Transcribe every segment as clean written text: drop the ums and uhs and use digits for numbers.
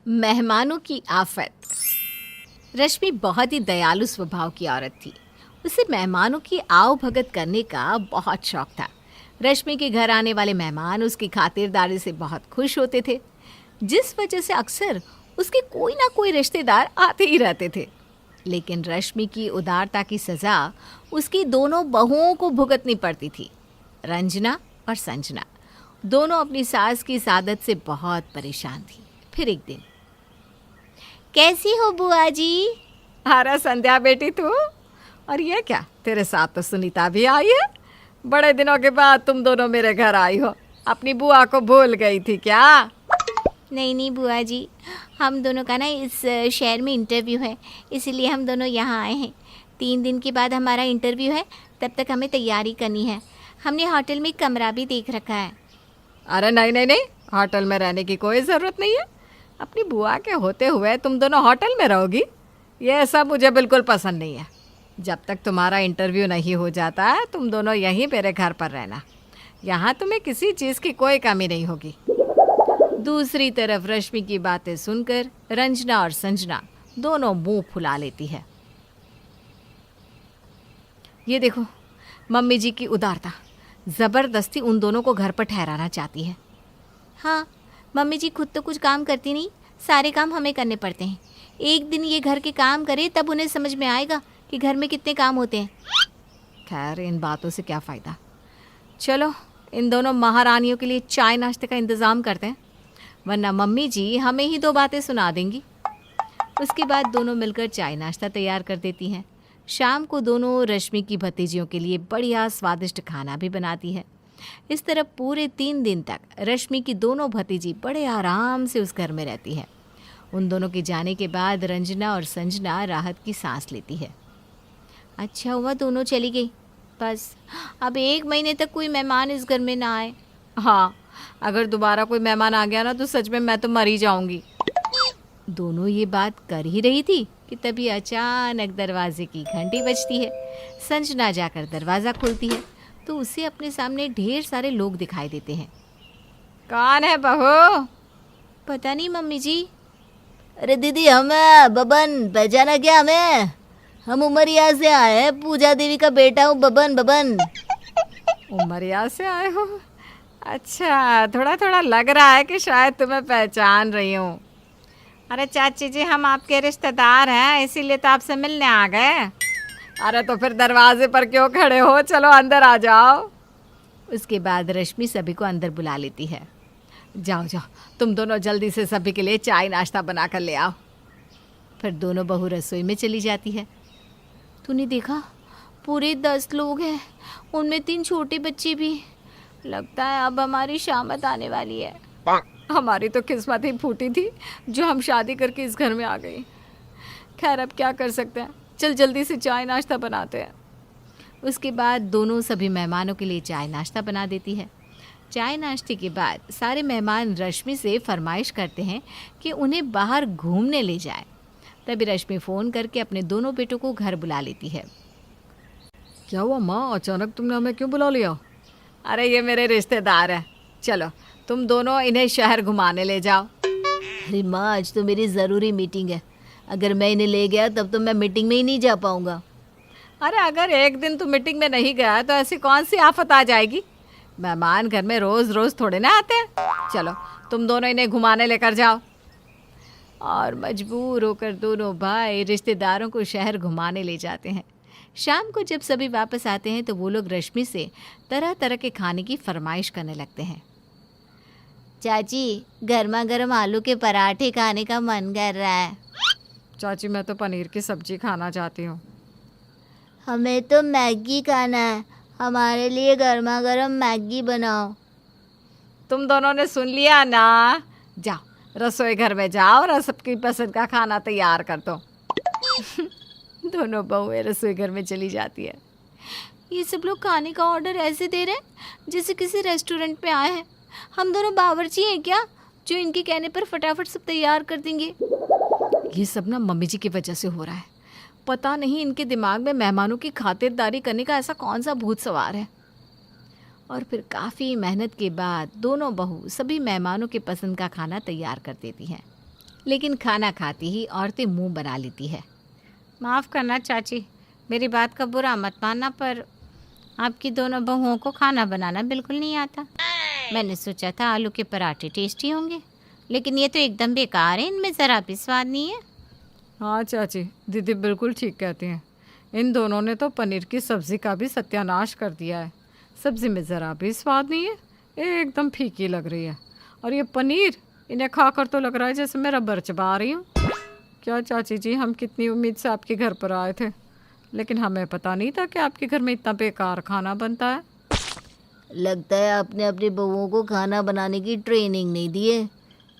मेहमानों की आफत। रश्मि बहुत ही दयालु स्वभाव की औरत थी। उसे मेहमानों की आओ भगत करने का बहुत शौक था। रश्मि के घर आने वाले मेहमान उसकी खातिरदारी से बहुत खुश होते थे, जिस वजह से अक्सर उसके कोई ना कोई रिश्तेदार आते ही रहते थे। लेकिन रश्मि की उदारता की सज़ा उसकी दोनों बहुओं को भुगतनी पड़ती थी। रंजना और संजना दोनों अपनी सास की इस आदत से बहुत परेशान थी। फिर एक दिन, कैसी हो बुआ जी? अरे संध्या बेटी तू, और ये क्या, तेरे साथ तो सुनीता भी आई है। बड़े दिनों के बाद तुम दोनों मेरे घर आई हो। अपनी बुआ को भूल गई थी क्या? नहीं नहीं बुआ जी, हम दोनों का ना इस शहर में इंटरव्यू है, इसीलिए हम दोनों यहाँ आए हैं। 3 दिन के बाद हमारा इंटरव्यू है, तब तक हमें तैयारी करनी है। हमने होटल में कमरा भी देख रखा है। अरे नहीं नहीं नहीं, होटल में रहने की कोई ज़रूरत नहीं है। अपनी बुआ के होते हुए तुम दोनों होटल में रहोगी, ये सब मुझे बिल्कुल पसंद नहीं है। जब तक तुम्हारा इंटरव्यू नहीं हो जाता है, तुम दोनों यहीं मेरे घर पर रहना। यहाँ तुम्हें किसी चीज़ की कोई कमी नहीं होगी। दूसरी तरफ रश्मि की बातें सुनकर रंजना और संजना दोनों मुंह फुला लेती है। ये देखो, मम्मी जी की उदारता ज़बरदस्ती उन दोनों को घर पर ठहराना चाहती है। हाँ, मम्मी जी खुद तो कुछ काम करती नहीं, सारे काम हमें करने पड़ते हैं। एक दिन ये घर के काम करे तब उन्हें समझ में आएगा कि घर में कितने काम होते हैं। खैर, इन बातों से क्या फ़ायदा। चलो, इन दोनों महारानियों के लिए चाय नाश्ते का इंतज़ाम करते हैं, वरना मम्मी जी हमें ही 2 बातें सुना देंगी। उसके बाद दोनों मिलकर चाय नाश्ता तैयार कर देती हैं। शाम को दोनों रश्मि की भतीजियों के लिए बढ़िया स्वादिष्ट खाना भी बनाती है। इस तरह पूरे 3 दिन तक रश्मि की दोनों भतीजी बड़े आराम से उस घर में रहती है। उन दोनों के जाने के बाद रंजना और संजना राहत की सांस लेती है। अच्छा हुआ दोनों चली गई, बस अब 1 महीने तक कोई मेहमान इस घर में ना आए। हाँ, अगर दोबारा कोई मेहमान आ गया ना तो सच में मैं तो मर ही जाऊंगी। दोनों ये बात कर ही रही थी कि तभी अचानक दरवाजे की घंटी बजती है। संजना जाकर दरवाज़ा खोलती है तो उसे अपने सामने ढेर सारे लोग दिखाई देते हैं। कौन है बहू? पता नहीं मम्मी जी। अरे दीदी, हमें बबन पहचाना क्या? हमें, हम उमरिया से आए हैं। पूजा देवी का बेटा हूँ, बबन। बबन उमरिया से आए हो? अच्छा, थोड़ा थोड़ा लग रहा है कि शायद तुम्हें पहचान रही हूँ। अरे चाची जी, हम आपके रिश्तेदार हैं, इसीलिए तो आपसे मिलने आ गए। अरे तो फिर दरवाजे पर क्यों खड़े हो, चलो अंदर आ जाओ। उसके बाद रश्मि सभी को अंदर बुला लेती है। जाओ जाओ, तुम दोनों जल्दी से सभी के लिए चाय नाश्ता बना कर ले आओ। फिर दोनों बहू रसोई में चली जाती है। तूने देखा, पूरे 10 लोग हैं, उनमें 3 छोटे बच्चे भी। लगता है अब हमारी शामत आने वाली है। हमारी तो किस्मत ही फूटी थी जो हम शादी करके इस घर में आ गई। खैर, अब क्या कर सकते हैं, चल जल्दी से चाय नाश्ता बनाते हैं। उसके बाद दोनों सभी मेहमानों के लिए चाय नाश्ता बना देती है। चाय नाश्ते के बाद सारे मेहमान रश्मि से फरमाइश करते हैं कि उन्हें बाहर घूमने ले जाए। तभी रश्मि फ़ोन करके अपने दोनों बेटों को घर बुला लेती है। क्या हुआ माँ, अचानक तुमने हमें क्यों बुला लिया? अरे ये मेरे रिश्तेदार हैं, चलो तुम दोनों इन्हें शहर घुमाने ले जाओ। अरे माँ, आज तो मेरी ज़रूरी मीटिंग है। अगर मैं इन्हें ले गया तब तो मैं मीटिंग में ही नहीं जा पाऊँगा। अरे अगर एक दिन तू मीटिंग में नहीं गया तो ऐसी कौन सी आफत आ जाएगी? मेहमान घर में रोज़ रोज़ थोड़े ना आते हैं। चलो तुम दोनों इन्हें घुमाने लेकर जाओ। और मजबूर होकर दोनों भाई रिश्तेदारों को शहर घुमाने ले जाते हैं। शाम को जब सभी वापस आते हैं तो वो लोग रश्मि से तरह तरह के खाने की फरमाइश करने लगते हैं। चाची, गर्मा गर्म आलू के पराठे खाने का मन कर रहा है। चाची, मैं तो पनीर की सब्जी खाना चाहती हूँ। हमें तो मैगी खाना है, हमारे लिए गर्मा गर्म मैगी बनाओ। तुम दोनों ने सुन लिया ना, जाओ रसोई घर में जाओ और सबकी पसंद का खाना तैयार कर दो। दोनों बहुएं रसोई घर में चली जाती है। ये सब लोग खाने का ऑर्डर ऐसे दे रहे हैं जैसे किसी रेस्टोरेंट पे आए हैं। हम दोनों बावर्ची हैं क्या, जो इनके कहने पर फटाफट सब तैयार कर देंगे? ये सब ना मम्मी जी की वजह से हो रहा है। पता नहीं इनके दिमाग में मेहमानों की खातिरदारी करने का ऐसा कौन सा भूत सवार है। और फिर काफ़ी मेहनत के बाद दोनों बहू सभी मेहमानों के पसंद का खाना तैयार कर देती हैं। लेकिन खाना खाती ही औरतें मुंह बना लेती है। माफ़ करना चाची, मेरी बात का बुरा मत मानना, पर आपकी दोनों बहुओं को खाना बनाना बिल्कुल नहीं आता। मैंने सोचा था आलू के पराठे टेस्टी होंगे, लेकिन ये तो एकदम बेकार है, इनमें ज़रा भी स्वाद नहीं है। हाँ चाची, दीदी बिल्कुल ठीक कहती हैं। इन दोनों ने तो पनीर की सब्ज़ी का भी सत्यानाश कर दिया है। सब्ज़ी में ज़रा भी स्वाद नहीं है, एकदम फीकी लग रही है। और ये पनीर, इन्हें खाकर तो लग रहा है जैसे मैं रबर चबा रही हूँ। क्या चाची जी, हम कितनी उम्मीद से आपके घर पर आए थे, लेकिन हमें पता नहीं था कि आपके घर में इतना बेकार खाना बनता है। लगता है आपने अपनी बहुओं को खाना बनाने की ट्रेनिंग नहीं दी है,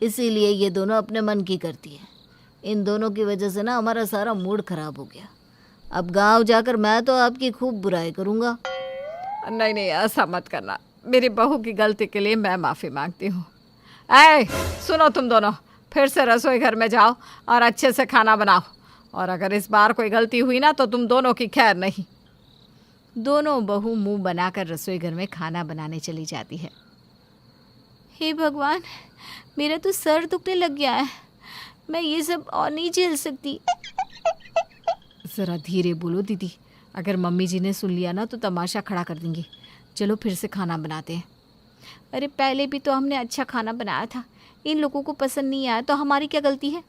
इसीलिए ये दोनों अपने मन की करती है। इन दोनों की वजह से ना हमारा सारा मूड खराब हो गया। अब गांव जाकर मैं तो आपकी खूब बुराई करूँगा। नहीं नहीं, ऐसा मत करना। मेरी बहू की गलती के लिए मैं माफ़ी मांगती हूँ। ऐ सुनो, तुम दोनों फिर से रसोई घर में जाओ और अच्छे से खाना बनाओ, और अगर इस बार कोई गलती हुई ना तो तुम दोनों की खैर नहीं। दोनों बहू मुंह बनाकर रसोई घर में खाना बनाने चली जाती है। हे भगवान, मेरा तो सर दुखने लग गया है, मैं ये सब और नहीं झेल सकती। ज़रा धीरे बोलो दीदी, अगर मम्मी जी ने सुन लिया ना तो तमाशा खड़ा कर देंगे। चलो फिर से खाना बनाते हैं। अरे पहले भी तो हमने अच्छा खाना बनाया था, इन लोगों को पसंद नहीं आया तो हमारी क्या गलती है?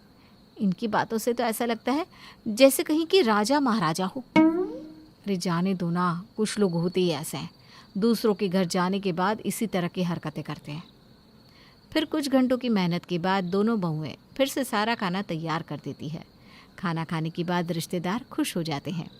इनकी बातों से तो ऐसा लगता है जैसे कहीं कि राजा महाराजा हो। अरे जाने दो ना, कुछ लोग होते ही ऐसे हैं, दूसरों के घर जाने के बाद इसी तरह की हरकतें करते हैं। फिर कुछ घंटों की मेहनत के बाद दोनों बहुएं फिर से सारा खाना तैयार कर देती है। खाना खाने के बाद रिश्तेदार खुश हो जाते हैं।